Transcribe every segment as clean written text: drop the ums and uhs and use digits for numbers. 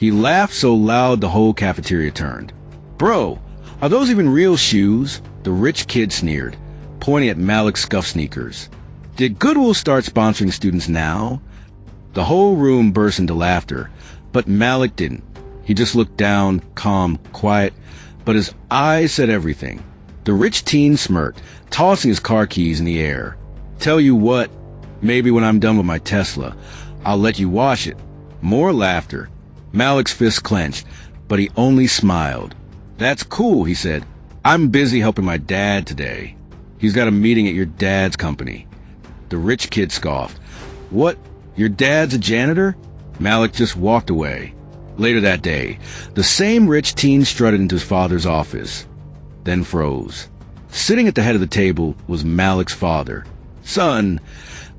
He laughed so loud the whole cafeteria turned. "Bro, are those even real shoes?" the rich kid sneered, pointing at Malik's scuffed sneakers. "Did Goodwill start sponsoring students now?" The whole room burst into laughter, but Malik didn't. He just looked down, calm, quiet, but his eyes said everything. The rich teen smirked, tossing his car keys in the air. "Tell you what, maybe when I'm done with my Tesla, I'll let you wash it." More laughter. Malik's fist clenched, but he only smiled. "That's cool," he said. "I'm busy helping my dad today. He's got a meeting at your dad's company." The rich kid scoffed. "What? Your dad's a janitor?" Malik just walked away. Later that day, the same rich teen strutted into his father's office, then froze. Sitting at the head of the table was Malik's father. "Son,"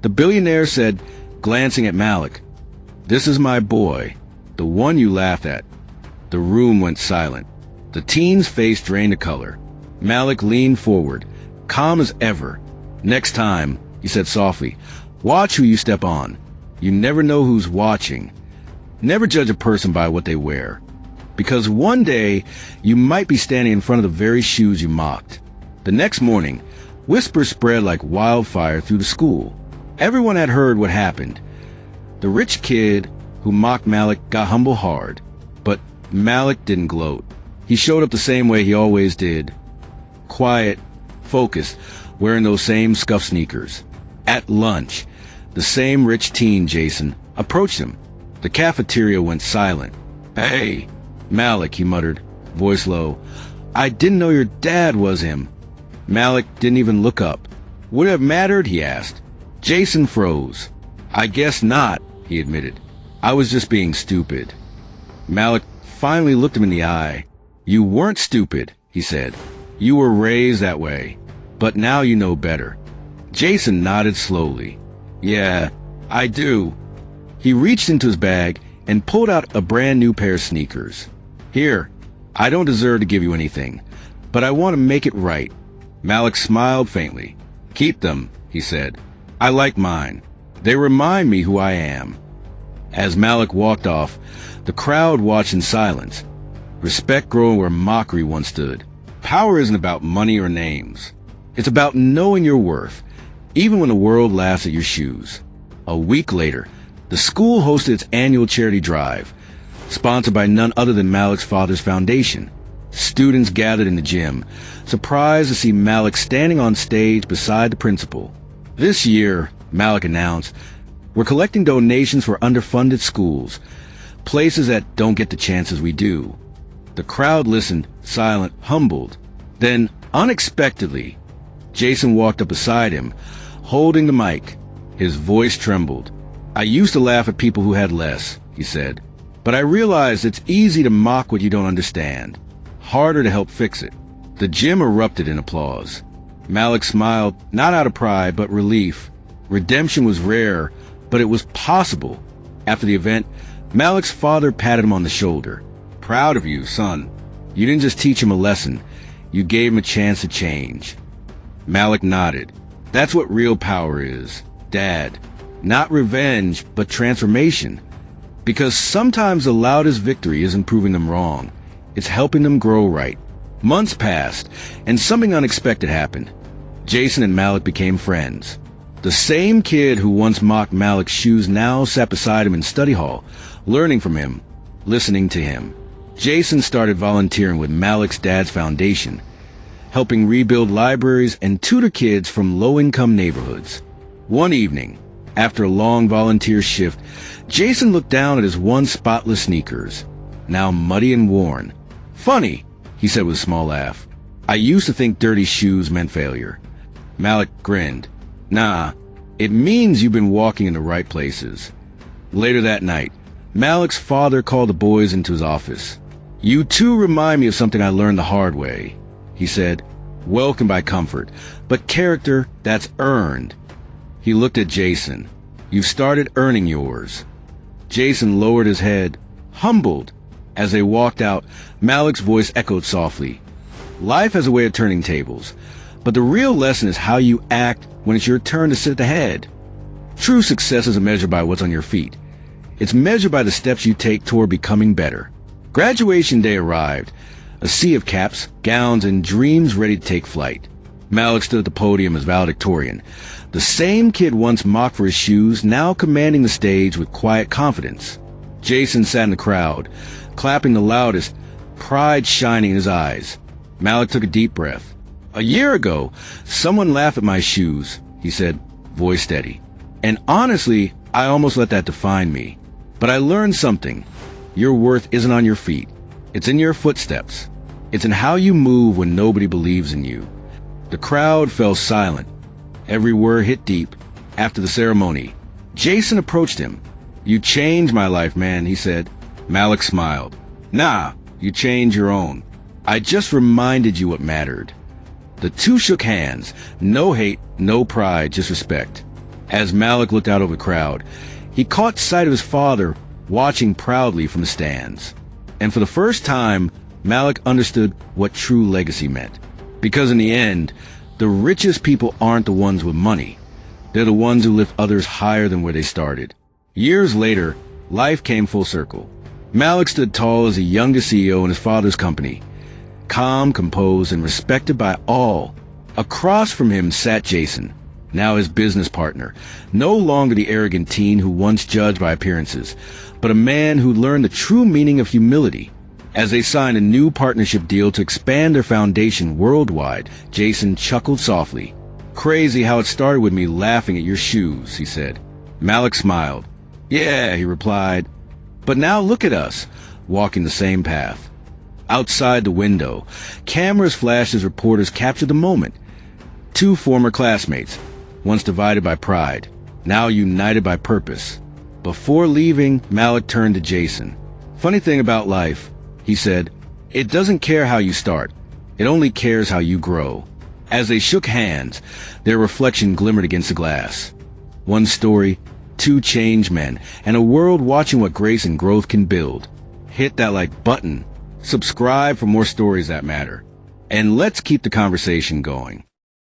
the billionaire said, glancing at Malik, "this is my boy, the one you laughed at." The room went silent. The teen's face drained a color. Malik leaned forward, calm as ever. "Next time," he said softly, "watch who you step on. You never know who's watching. Never judge a person by what they wear, because one day you might be standing in front of the very shoes you mocked." The next morning, whispers spread like wildfire through the school. Everyone had heard what happened. The rich kid who mocked Malik got humble hard, but Malik didn't gloat. He showed up the same way he always did. Quiet, focused, wearing those same scuffed sneakers. At lunch, the same rich teen, Jason, approached him. The cafeteria went silent. "Hey, Malik," he muttered, voice low. "I didn't know your dad was him." Malik didn't even look up. "Would it have mattered?" he asked. Jason froze. "I guess not," he admitted. "I was just being stupid." Malik finally looked him in the eye. "You weren't stupid," he said. "You were raised that way, but now you know better." Jason nodded slowly. "Yeah, I do." He reached into his bag and pulled out a brand new pair of sneakers. "Here, I don't deserve to give you anything, but I want to make it right." Malik smiled faintly. "Keep them," he said. "I like mine. They remind me who I am." As Malik walked off, the crowd watched in silence, respect growing where mockery once stood. Power isn't about money or names. It's about knowing your worth, even when the world laughs at your shoes. A week later, the school hosted its annual charity drive, sponsored by none other than Malik's father's foundation. Students gathered in the gym, surprised to see Malik standing on stage beside the principal. "This year," Malik announced, "we're collecting donations for underfunded schools, places that don't get the chances we do." The crowd listened, silent, humbled. Then, unexpectedly, Jason walked up beside him, holding the mic. His voice trembled. "I used to laugh at people who had less," he said. "But I realized it's easy to mock what you don't understand. Harder to help fix it." The gym erupted in applause. Malik smiled, not out of pride, but relief. Redemption was rare, but it was possible. After the event, Malik's father patted him on the shoulder. "Proud of you, son. You didn't just teach him a lesson. You gave him a chance to change." Malik nodded. "That's what real power is, Dad. Not revenge, but transformation. Because sometimes the loudest victory isn't proving them wrong. It's helping them grow right." Months passed, and something unexpected happened. Jason and Malik became friends. The same kid who once mocked Malik's shoes now sat beside him in study hall, learning from him, listening to him. Jason started volunteering with Malik's dad's foundation, helping rebuild libraries and tutor kids from low-income neighborhoods. One evening, after a long volunteer shift, Jason looked down at his once spotless sneakers, now muddy and worn. "Funny," he said with a small laugh. "I used to think dirty shoes meant failure." Malik grinned. "Nah, it means you've been walking in the right places." Later that night, Malik's father called the boys into his office. "You two remind me of something I learned the hard way," he said. "Wealth can buy comfort, but character, that's earned." He looked at Jason. "You've started earning yours." Jason lowered his head, humbled. As they walked out, Malik's voice echoed softly. "Life has a way of turning tables, but the real lesson is how you act when it's your turn to sit at the head. True success isn't measured by what's on your feet. It's measured by the steps you take toward becoming better. Graduation day arrived. A sea of caps, gowns, and dreams ready to take flight. Malik stood at the podium as valedictorian. The same kid once mocked for his shoes, now commanding the stage with quiet confidence. Jason sat in the crowd, clapping the loudest, pride shining in his eyes. Malik took a deep breath. "A year ago, someone laughed at my shoes," he said, voice steady. "And honestly, I almost let that define me. But I learned something. Your worth isn't on your feet. It's in your footsteps. It's in how you move when nobody believes in you." The crowd fell silent. Every word hit deep. After the ceremony, Jason approached him. "You changed my life, man," he said. Malik smiled. "Nah, you changed your own. I just reminded you what mattered." The two shook hands. No hate, no pride, just respect. As Malik looked out over the crowd, he caught sight of his father watching proudly from the stands. And for the first time, Malik understood what true legacy meant. Because in the end, the richest people aren't the ones with money. They're the ones who lift others higher than where they started. Years later, life came full circle. Malik stood tall as the youngest CEO in his father's company, calm, composed, and respected by all. Across from him sat Jason, now his business partner, no longer the arrogant teen who once judged by appearances, but a man who learned the true meaning of humility. As they signed a new partnership deal to expand their foundation worldwide, Jason chuckled softly. "Crazy how it started with me laughing at your shoes," he said. Malik smiled. "Yeah," he replied. "But now look at us, walking the same path." Outside the window, cameras flashed as reporters captured the moment. Two former classmates, once divided by pride, now united by purpose. Before leaving, Malik turned to Jason. "Funny thing about life," he said, "it doesn't care how you start. It only cares how you grow." As they shook hands, their reflection glimmered against the glass. One story, two changed men, and a world watching what grace and growth can build. Hit that like button. Subscribe for more stories that matter. And let's keep the conversation going.